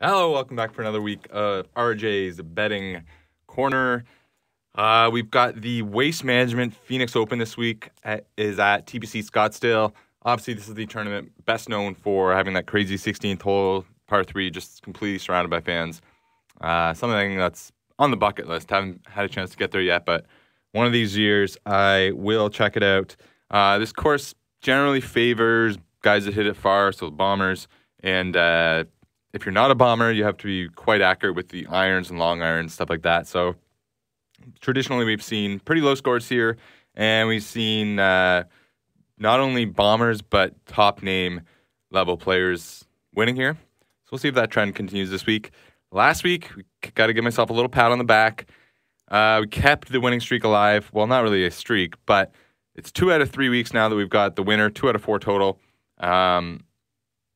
Hello, welcome back for another week of RJ's Betting Corner. We've got the Waste Management Phoenix Open this week. Is at TPC Scottsdale. Obviously, this is the tournament best known for having that crazy 16th hole, par 3, just completely surrounded by fans. Something that's on the bucket list. Haven't had a chance to get there yet, but one of these years I will check it out. This course generally favors guys that hit it far, so the bombers, and if you're not a bomber, you have to be quite accurate with the irons and long irons, stuff like that. So traditionally, we've seen pretty low scores here, and we've seen not only bombers, but top name level players winning here. So we'll see if that trend continues this week. Last week, we got to give myself a little pat on the back. We kept the winning streak alive. Well, not really a streak, but it's 2 out of 3 weeks now that we've got the winner, 2 out of 4 total.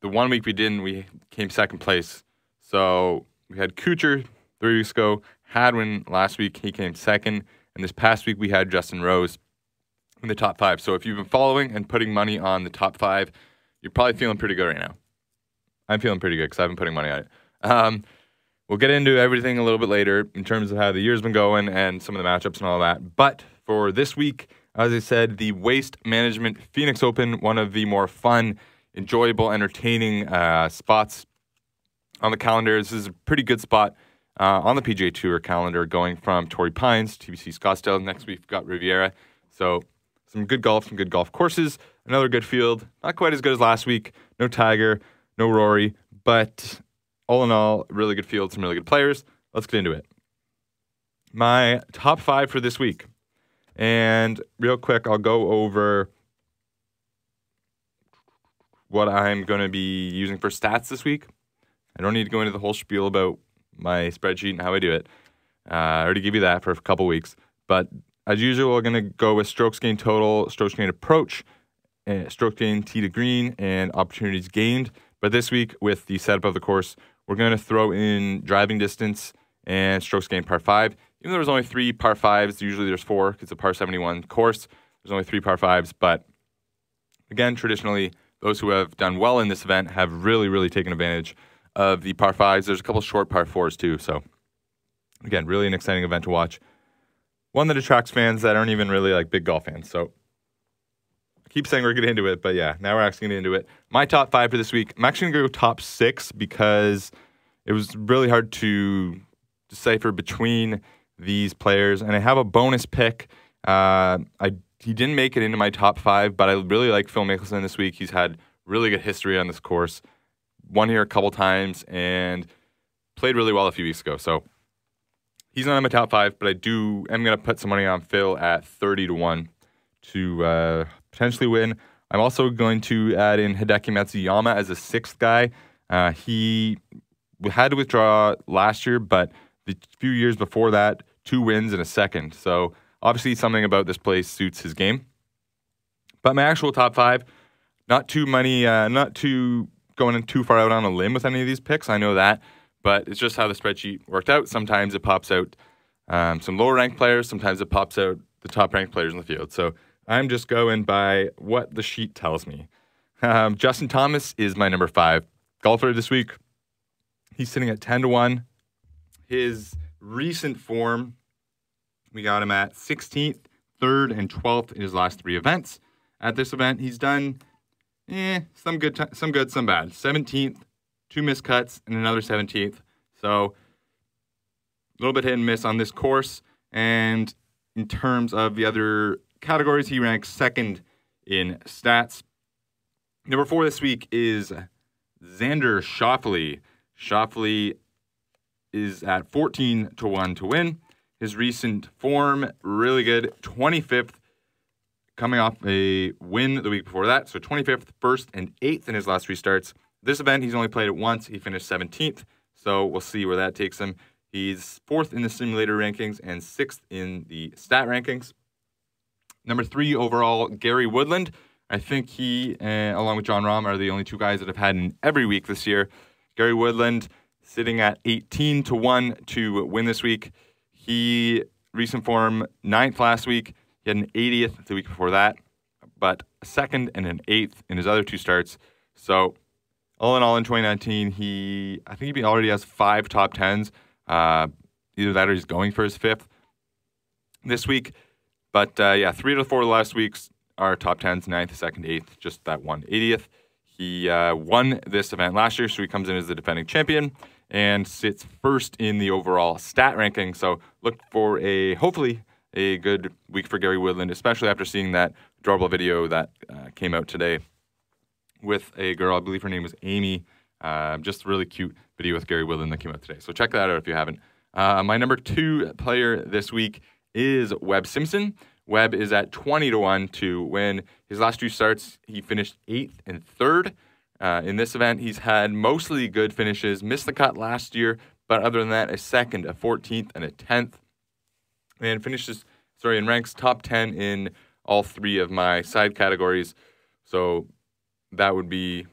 The 1 week we didn't, we came second place. So we had Kuchar 3 weeks ago, Hadwin last week, he came second. And this past week we had Justin Rose in the top 5. So if you've been following and putting money on the top 5, you're probably feeling pretty good right now. I'm feeling pretty good because I've been putting money on it. We'll get into everything a little bit later in terms of how the year's been going and some of the matchups and all that. But for this week, as I said, the Waste Management Phoenix Open, one of the more fun, enjoyable, entertaining spots on the calendar. This is a pretty good spot on the PGA Tour calendar, going from Torrey Pines, TPC Scottsdale. Next week, we've got Riviera. So some good golf courses. Another good field. Not quite as good as last week. No Tiger, no Rory, but all in all, really good field, some really good players. Let's get into it. My top 5 for this week. And real quick, I'll go over what I'm going to be using for stats this week. I don't need to go into the whole spiel about my spreadsheet and how I do it. I already gave you that for a couple weeks. But as usual, we're going to go with strokes gained total, strokes gained approach, stroke gained tee to green, and opportunities gained. But this week, with the setup of the course, we're going to throw in driving distance and strokes gained par 5. Even though there's only 3 par 5s, usually there's 4 because it's a par 71 course. There's only 3 par 5s. But again, traditionally, those who have done well in this event have really, really taken advantage of the par 5s. There's a couple short par 4s too. So, again, really an exciting event to watch. One that attracts fans that aren't even really like big golf fans. So, I keep saying we're getting into it, but yeah, now we're actually getting into it. My top 5 for this week, I'm actually going to go top 6 because it was really hard to decipher between these players. And I have a bonus pick. He didn't make it into my top 5, but I really like Phil Mickelson this week. He's had really good history on this course. Won here a couple times and played really well a few weeks ago. So he's not in my top 5, but I am going to put some money on Phil at 30-1 to potentially win. I'm also going to add in Hideki Matsuyama as a 6th guy. He had to withdraw last year, but the few years before that, 2 wins and a 2nd. So obviously, something about this place suits his game. But my actual top 5, not too going in too far out on a limb with any of these picks. I know that, but it's just how the spreadsheet worked out. Sometimes it pops out some lower ranked players. Sometimes it pops out the top ranked players in the field. So I'm just going by what the sheet tells me. Justin Thomas is my number 5 golfer this week. He's sitting at 10-1. His recent form, we got him at 16th, 3rd, and 12th in his last 3 events. At this event, he's done some good, some bad. 17th, 2 missed cuts, and another 17th. So a little bit hit and miss on this course. And in terms of the other categories, he ranks 2nd in stats. Number 4 this week is Xander Schauffele. Schauffele is at 14-1 to win. His recent form, really good. 25th, coming off a win the week before that. So 25th, 1st, and 8th in his last 3 starts. This event, he's only played it once. He finished 17th. So we'll see where that takes him. He's 4th in the simulator rankings and 6th in the stat rankings. Number 3 overall, Gary Woodland. I think he, along with John Rahm, are the only 2 guys that have had an every week this year. Gary Woodland sitting at 18-1 to win this week. He, recent form, 9th last week. He had an 80th the week before that, but a 2nd and an 8th in his other 2 starts. So all in all, in 2019, I think he already has 5 top 10s. Either that or he's going for his 5th this week. But 3 out of 4 last weeks are top 10s, 9th, 2nd, 8th, just that 180th. He won this event last year, so he comes in as the defending champion and sits first in the overall stat ranking. So look for hopefully a good week for Gary Woodland, especially after seeing that adorable video that came out today with a girl. I believe her name was Amy. Just a really cute video with Gary Woodland that came out today. So check that out if you haven't. My number 2 player this week is Webb Simpson. Webb is at 20-1 to win. His last 2 starts, he finished 8th and 3rd. In this event, he's had mostly good finishes. Missed the cut last year, but other than that, a 2nd, a 14th, and a 10th. And and ranks top 10 in all 3 of my side categories. So that would be...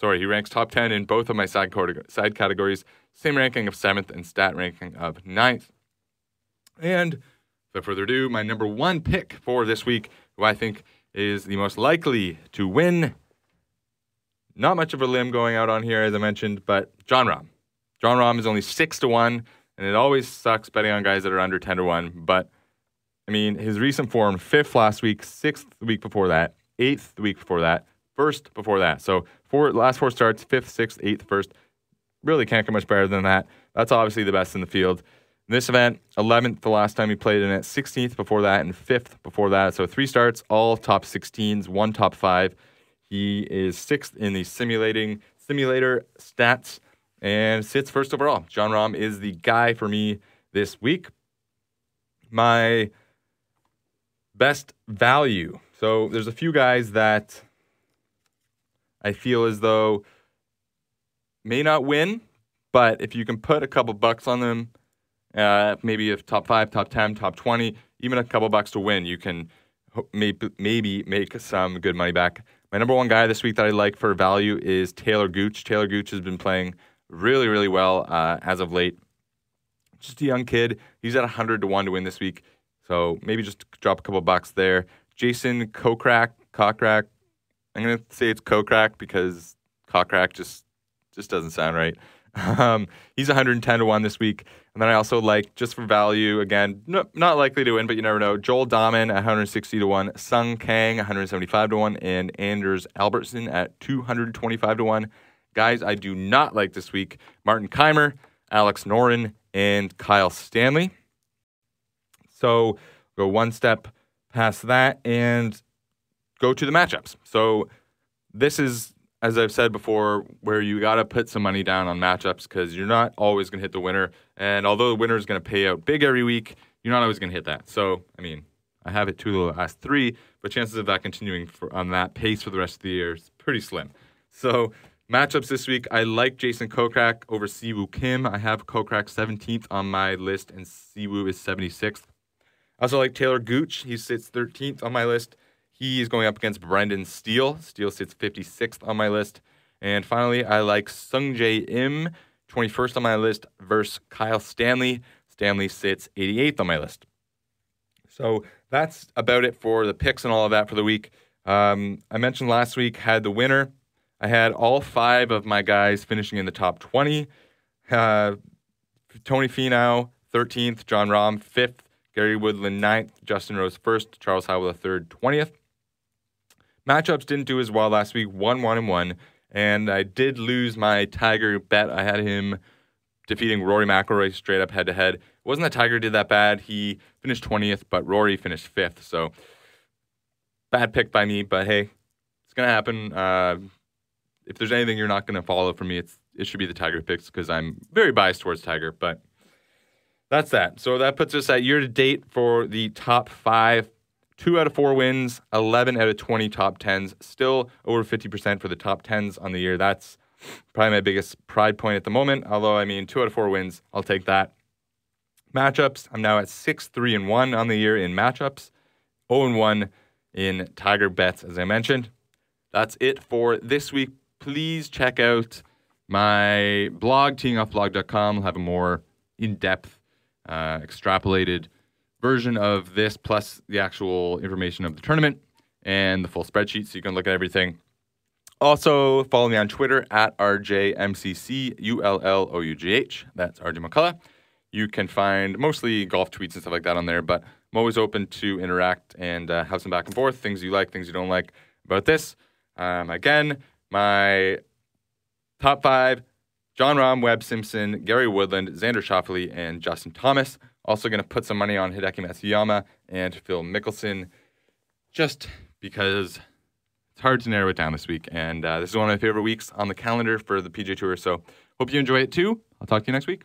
he ranks top 10 in both of my side categories. Same ranking of 7th and stat ranking of 9th. And without further ado, my number 1 pick for this week, who I think is the most likely to win. Not much of a limb going out on here, as I mentioned, but Jon Rahm. Jon Rahm is only 6-1, and it always sucks betting on guys that are under 10-1. But, I mean, his recent form, 5th last week, 6th the week before that, 8th the week before that, 1st before that. So last 4 starts, 5th, 6th, 8th, 1st. Really can't get much better than that. That's obviously the best in the field. In this event, 11th the last time he played in it, 16th before that, and 5th before that. So 3 starts, all top 16s, 1 top 5. He is 6th in the simulator stats and sits first overall. Jon Rahm is the guy for me this week. My best value. So there's a few guys that I feel as though may not win, but if you can put a couple bucks on them, maybe if top 5, top 10, top 20, even a couple bucks to win, you can maybe make some good money back. My number 1 guy this week that I like for value is Taylor Gooch. Taylor Gooch has been playing really, really well as of late. Just a young kid. He's at 100-1 to win this week, so maybe just drop a couple bucks there. Jason Kokrak. I'm going to say it's Kokrak because Kokrak just doesn't sound right. He's 110-1 this week. And then I also like, just for value, again, not likely to win, but you never know, Joel Dahman at 160-1, Sung Kang 175-1, and Anders Albertson at 225-1. Guys I do not like this week, Martin Keimer, Alex Noren, and Kyle Stanley. So go one step past that and go to the matchups. So this is, as I've said before, where you got to put some money down on matchups because you're not always going to hit the winner. And although the winner is going to pay out big every week, you're not always going to hit that. So, I mean, I have it 2 of the last 3, but chances of that continuing on that pace for the rest of the year is pretty slim. So, matchups this week, I like Jason Kokrak over Siwoo Kim. I have Kokrak 17th on my list, and Siwoo is 76th. I also like Taylor Gooch. He sits 13th on my list. He is going up against Brendan Steele. Steele sits 56th on my list. And finally, I like Sungjae Im, 21st on my list, versus Kyle Stanley. Stanley sits 88th on my list. So that's about it for the picks and all of that for the week. I mentioned last week had the winner. I had all 5 of my guys finishing in the top 20. Tony Finau, 13th. Jon Rahm, 5th. Gary Woodland, 9th. Justin Rose, 1st. Charles Howell, 3rd, 20th. Matchups didn't do as well last week, 1-1-1. And I did lose my Tiger bet. I had him defeating Rory McIlroy straight up head-to-head. It wasn't that Tiger did that bad. He finished 20th, but Rory finished 5th. So bad pick by me, but hey, it's going to happen. If there's anything you're not going to follow from me, it should be the Tiger picks because I'm very biased towards Tiger. But that's that. So that puts us at year-to-date for the top 5. 2 out of 4 wins, 11 out of 20 top 10s, still over 50% for the top 10s on the year. That's probably my biggest pride point at the moment. Although, I mean, 2 out of 4 wins, I'll take that. Matchups, I'm now at 6-3-1 on the year in matchups, 0-1 in Tiger bets, as I mentioned. That's it for this week. Please check out my blog, teeingoffblog.com. I'll have a more in-depth, extrapolated version of this, plus the actual information of the tournament. and the full spreadsheet so you can look at everything. Also, follow me on Twitter at RJMCCULLOUGH. That's RJ McCullough. You can find mostly golf tweets and stuff like that on there, but I'm always open to interact and have some back and forth, things you like, things you don't like about this. Again, my top 5, John Rahm, Webb Simpson, Gary Woodland, Xander Schauffele, and Justin Thomas. Also going to put some money on Hideki Matsuyama and Phil Mickelson just because it's hard to narrow it down this week. And this is one of my favorite weeks on the calendar for the PGA Tour. So hope you enjoy it too. I'll talk to you next week.